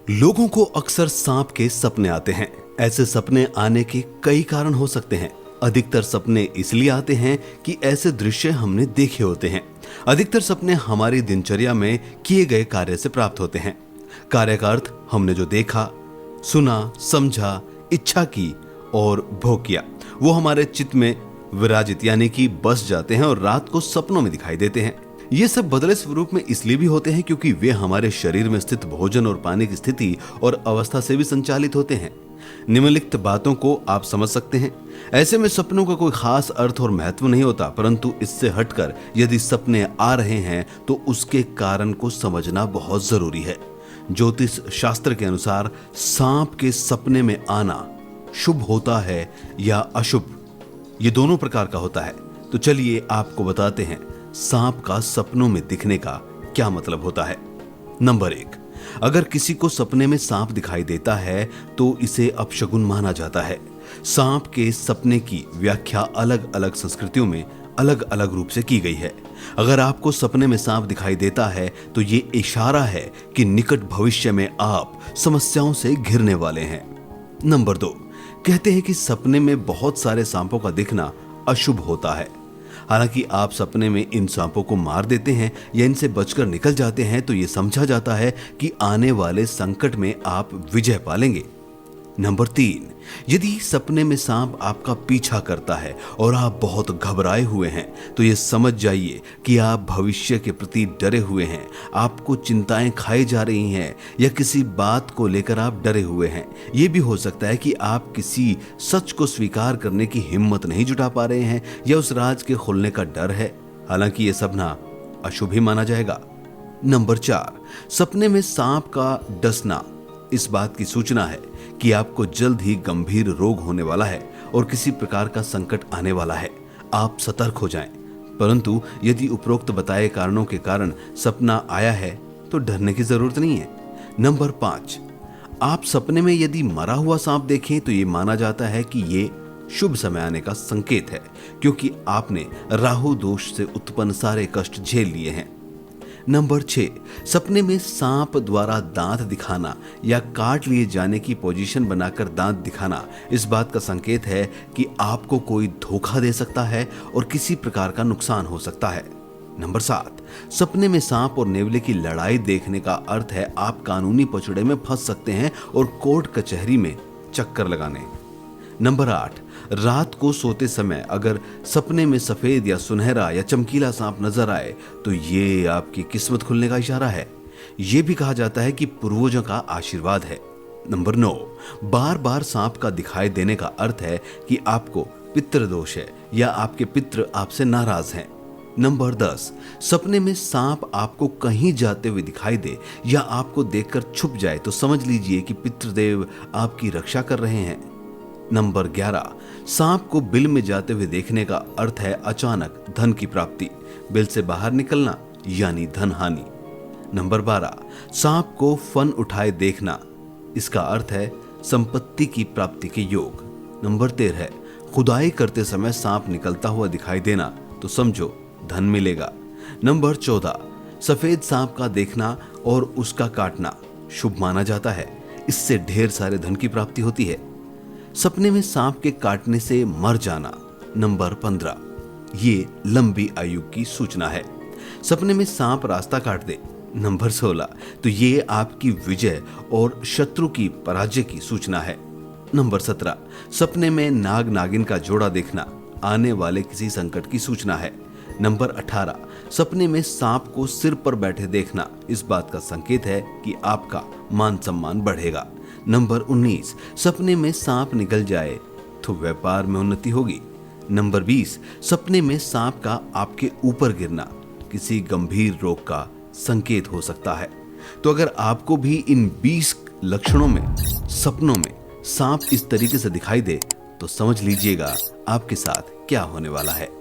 लोगों को अक्सर सांप के सपने आते हैं। ऐसे सपने आने के कई कारण हो सकते हैं। अधिकतर सपने इसलिए आते हैं कि ऐसे दृश्य हमने देखे होते हैं। अधिकतर सपने हमारी दिनचर्या में किए गए कार्य से प्राप्त होते हैं। कार्य का अर्थ हमने जो देखा, सुना, समझा, इच्छा की और भोग किया, वो हमारे चित्त में विराजित यानी कि बस जाते हैं और रात को सपनों में दिखाई देते हैं। ये सब बदले स्वरूप में इसलिए भी होते हैं क्योंकि वे हमारे शरीर में स्थित भोजन और पानी की स्थिति और अवस्था से भी संचालित होते हैं। निम्नलिखित बातों को आप समझ सकते हैं। ऐसे में सपनों का कोई खास अर्थ और महत्व नहीं होता, परंतु इससे हटकर यदि सपने आ रहे हैं तो उसके कारण को समझना बहुत जरूरी है। ज्योतिष शास्त्र के अनुसार सांप के सपने में आना शुभ होता है या अशुभ, ये दोनों प्रकार का होता है। तो चलिए आपको बताते हैं सांप का सपनों में दिखने का क्या मतलब होता है। नंबर 1, अगर किसी को सपने में सांप दिखाई देता है तो इसे अपशगुन माना जाता है। सांप के सपने की व्याख्या अलग अलग संस्कृतियों में अलग अलग रूप से की गई है। अगर आपको सपने में सांप दिखाई देता है तो ये इशारा है कि निकट भविष्य में आप समस्याओं से घिरने वाले हैं। नंबर 2, कहते हैं कि सपने में बहुत सारे सांपों का दिखना अशुभ होता है। हालांकि आप सपने में इन सांपों को मार देते हैं या इनसे बचकर निकल जाते हैं तो यह समझा जाता है कि आने वाले संकट में आप विजय पालेंगे। नंबर 3, यदि सपने में सांप आपका पीछा करता है और आप बहुत घबराए हुए हैं तो यह समझ जाइए कि आप भविष्य के प्रति डरे हुए हैं। आपको चिंताएं खाई जा रही हैं या किसी बात को लेकर आप डरे हुए हैं। यह भी हो सकता है कि आप किसी सच को स्वीकार करने की हिम्मत नहीं जुटा पा रहे हैं या उस राज के खुलने का डर है। हालांकि यह सपना अशुभ ही माना जाएगा। नंबर 4, सपने में सांप का डसना इस बात की सूचना है कि आपको जल्द ही गंभीर रोग होने वाला है और किसी प्रकार का संकट आने वाला है। आप सतर्क हो जाएं। परंतु यदि उपरोक्त बताए कारणों के कारण सपना आया है तो डरने की जरूरत नहीं है। नंबर 5, आप सपने में यदि मरा हुआ सांप देखें तो ये माना जाता है कि ये शुभ समय आने का संकेत है, क्योंकि आपने राहु दोष से उत्पन्न सारे कष्ट झेल लिए हैं। नंबर 6, सपने में सांप द्वारा दांत दिखाना या काट लिए जाने की पोजीशन बनाकर दांत दिखाना इस बात का संकेत है कि आपको कोई धोखा दे सकता है और किसी प्रकार का नुकसान हो सकता है। नंबर 7, सपने में सांप और नेवले की लड़ाई देखने का अर्थ है आप कानूनी पचड़े में फंस सकते हैं और कोर्ट कचहरी में चक्कर लगाने। नंबर 8, रात को सोते समय अगर सपने में सफेद या सुनहरा या चमकीला सांप नजर आए तो ये आपकी किस्मत खुलने का इशारा है। ये भी कहा जाता है कि पूर्वजों का आशीर्वाद है। नंबर 9, बार बार सांप का दिखाई देने का अर्थ है कि आपको पितृदोष है या आपके पितृ आपसे नाराज हैं। नंबर 10, सपने में सांप आपको कहीं जाते हुए दिखाई दे या आपको देखकर छुप जाए तो समझ लीजिए कि पितृदेव आपकी रक्षा कर रहे हैं। नंबर 11, सांप को बिल में जाते हुए देखने का अर्थ है अचानक धन की प्राप्ति, बिल से बाहर निकलना यानी धन हानि। नंबर 12, सांप को फन उठाए देखना, इसका अर्थ है संपत्ति की प्राप्ति के योग। नंबर 13, खुदाई करते समय सांप निकलता हुआ दिखाई देना तो समझो धन मिलेगा। नंबर 14, सफेद सांप का देखना और उसका काटना शुभ माना जाता है, इससे ढेर सारे धन की प्राप्ति होती है। सपने में सांप के काटने से मर जाना। नंबर 15, ये लंबी आयु की सूचना है। सपने में सांप रास्ता काट दे। नंबर 16, तो ये आपकी विजय और शत्रु की पराजय की सूचना है। नंबर 17, सपने में नाग नागिन का जोड़ा देखना आने वाले किसी संकट की सूचना है। नंबर 18, सपने में सांप को सिर पर बैठे देखना इस बात का संकेत है कि आपका मान सम्मान बढ़ेगा। नंबर 19, सपने में सांप निकल जाए तो व्यापार में उन्नति होगी। नंबर 20, सपने में सांप का आपके ऊपर गिरना किसी गंभीर रोग का संकेत हो सकता है। तो अगर आपको भी इन 20 लक्षणों में सपनों में सांप इस तरीके से दिखाई दे तो समझ लीजिएगा आपके साथ क्या होने वाला है।